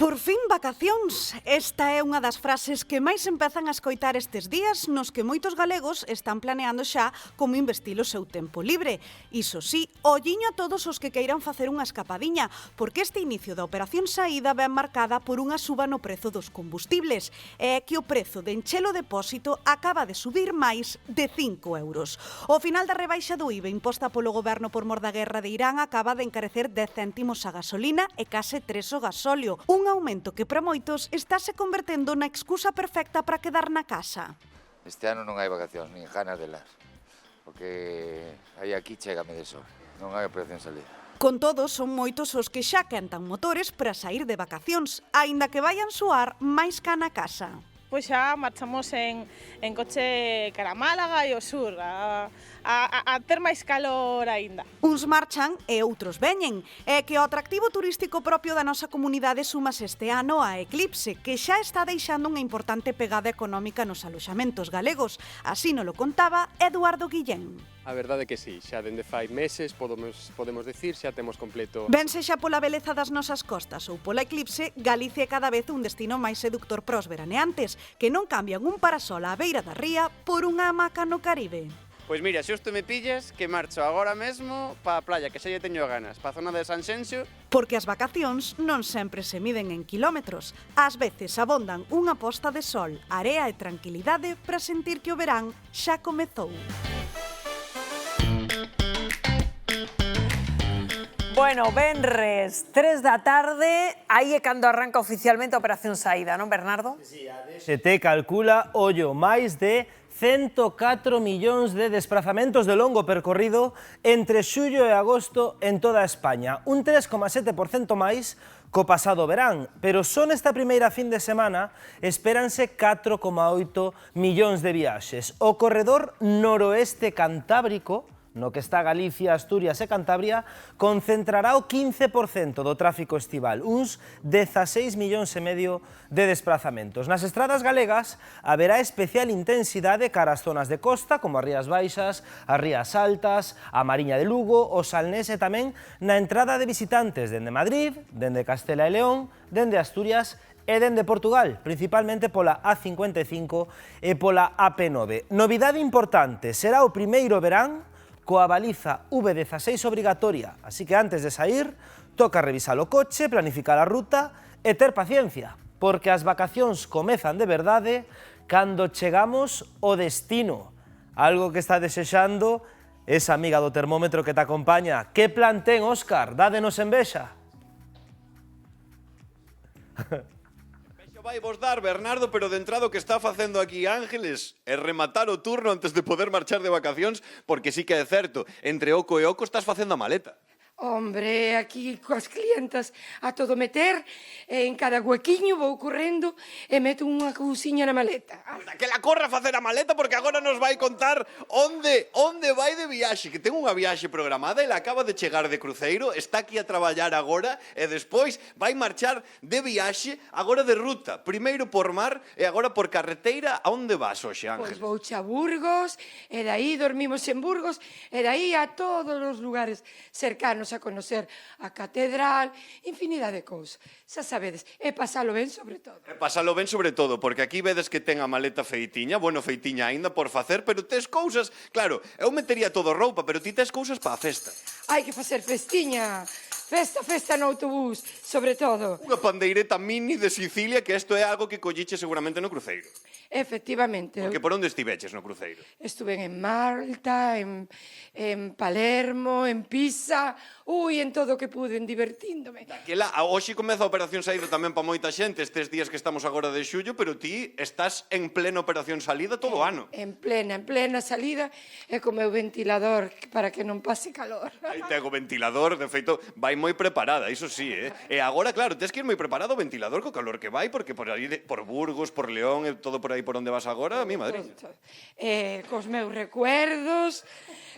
Por fin vacacións. Esta é unha das frases que máis empezan a escoitar estes días nos que moitos galegos están planeando xa como investir o seu tempo libre. Iso sí, olliño a todos os que queiran facer unha escapadiña, porque este inicio da operación saída ven marcada por unha suba no prezo dos combustibles. É que o prezo de encher o depósito acaba de subir máis de 5 euros. O final da rebaixa do IVA imposta polo goberno por mor da guerra de Irán acaba de encarecer 10 céntimos a gasolina e case 3 o gasóleo. Un aumento que para moitos estáse convertendo na excusa perfecta para quedar na casa. Este ano non hai vacacións, nin ganas delas, porque aí aquí chégame de sol, non hai operación salida. Con todo, son moitos os que xa quentan motores para sair de vacacións, aínda que vayan suar máis ca na casa. Pois xa marchamos en coche cara a Málaga e o sur, a ter máis calor aínda. Uns marchan e outros veñen. É que o atractivo turístico propio da nosa comunidade sumas este ano a Eclipse, que xa está deixando unha importante pegada económica nos aloxamentos galegos. Así nos lo contaba Eduardo Guillén. A verdade é que sí, xa dende fai meses podemos decir, xa temos completo. Ben sexa pola beleza das nosas costas ou pola Eclipse, Galicia é cada vez un destino máis seductor para os veraneantes, que non cambian un parasol á beira da ría por unha hamaca no Caribe. Pois mira, xusto me pillas que marcho agora mesmo pa a playa, que xa lle teño ganas, pa a zona de Sanxenxo. Porque as vacacións non sempre se miden en kilómetros. Ás veces abondan unha posta de sol, area e tranquilidade para sentir que o verán xa comezou. Bueno, venres, 3 da tarde, aí é cando arranca oficialmente a Operación Saída, non, Bernardo? Sí, a DXT calcula, ollo, máis de 104 millóns de desplazamentos de longo percorrido entre xullo e agosto en toda España, un 3,7% máis co pasado verán, pero só nesta primeira fin de semana espéranse 4,8 millóns de viaxes. O corredor noroeste cantábrico, no que está Galicia, Asturias e Cantabria, concentrará o 15% do tráfico estival, uns 16,5 millóns de desplazamentos. Nas estradas galegas haberá especial intensidade cara ás zonas de costa, como as Rías Baixas, as Rías Altas, a Mariña de Lugo, o Salnés e tamén na entrada de visitantes dende Madrid, dende Castela e León, dende Asturias e dende Portugal, principalmente pola A55 e pola AP9. Novidade importante, será o primeiro verán coa baliza V16 obrigatoria, así que antes de sair, toca revisar o coche, planificar a ruta e ter paciencia, porque as vacacións comezan de verdade cando chegamos ao destino, algo que está desexando esa amiga do termómetro que te acompaña. Que plan ten, Óscar? Dádenos envexa. Vai vos dar, Bernardo, pero de entrada o que está facendo aquí Ángeles é rematar o turno antes de poder marchar de vacacións, porque sí que é certo, entre oco e oco estás facendo a maleta. Hombre, aquí coas clientas a todo meter, en cada huequiño vou correndo e meto unha cousiña na maleta. Que la corra a facer a maleta, porque agora nos vai contar onde vai de viaxe, que ten unha viaxe programada, ela acaba de chegar de cruceiro, está aquí a traballar agora e despois vai marchar de viaxe, agora de ruta, primeiro por mar e agora por carreteira. A onde vas hoxe, Ángel? Pois vou a Burgos, e daí dormimos en Burgos, e daí a todos os lugares cercanos a conocer a catedral, infinidade de cousas, xa sabedes, e pasalo ben sobre todo. E pasalo ben sobre todo, porque aquí vedes que ten a maleta feitiña, bueno, feitiña aínda por facer, pero tes cousas, claro, eu metería todo roupa, pero ti tes cousas para a festa. Hai que facer festiña, festa no autobús, sobre todo. Unha pandeireta mini de Sicilia, que isto é algo que colliche seguramente no cruceiro. Efectivamente. Porque por onde estiveches no cruceiro? Estuve en Malta, en Palermo, en Pisa, en todo o que pude, divertíndome. Daquela, hoxe comeza a Operación Saída tamén para moita xente, estes días que estamos agora de xullo, pero ti estás en plena Operación Salida todo o ano. En plena salida, e co meu ventilador para que non pase calor. Aí ten o ventilador, de feito, vai moi preparada, iso sí, E agora, claro, tes que ir moi preparado o ventilador co calor que vai, porque por aí, por Burgos, por León, e todo por aí por onde vas agora, a mi madriña. Cos meus recuerdos,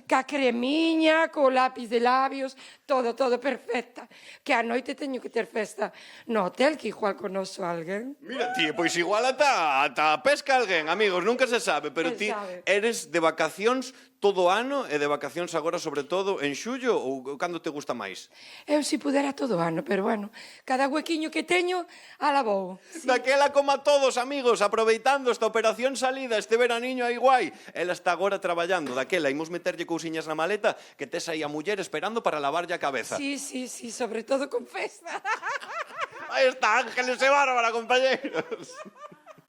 ca cremiña, co lápiz de labios, todo perfecta. Que a noite teño que ter festa no hotel, que igual conozo a alguén. Mira, ti, pois igual ata pesca alguén, amigos, nunca se sabe, pero ti eres de vacacións todo o ano e de vacacións agora sobre todo en xullo ou cando te gusta máis? Eu si pudera todo o ano, pero bueno, cada huequiño que teño, ala vou. Daquela como a todos, amigos, aproveitando esta operación salida, este veraniño aí guai. Ela está agora traballando, daquela, imos meterlle cousiñas na maleta que tes aí a muller esperando para lavarlle a cabeza. Sí, sobre todo con festa. Aí está, Ángeles e Bárbara, compañeros.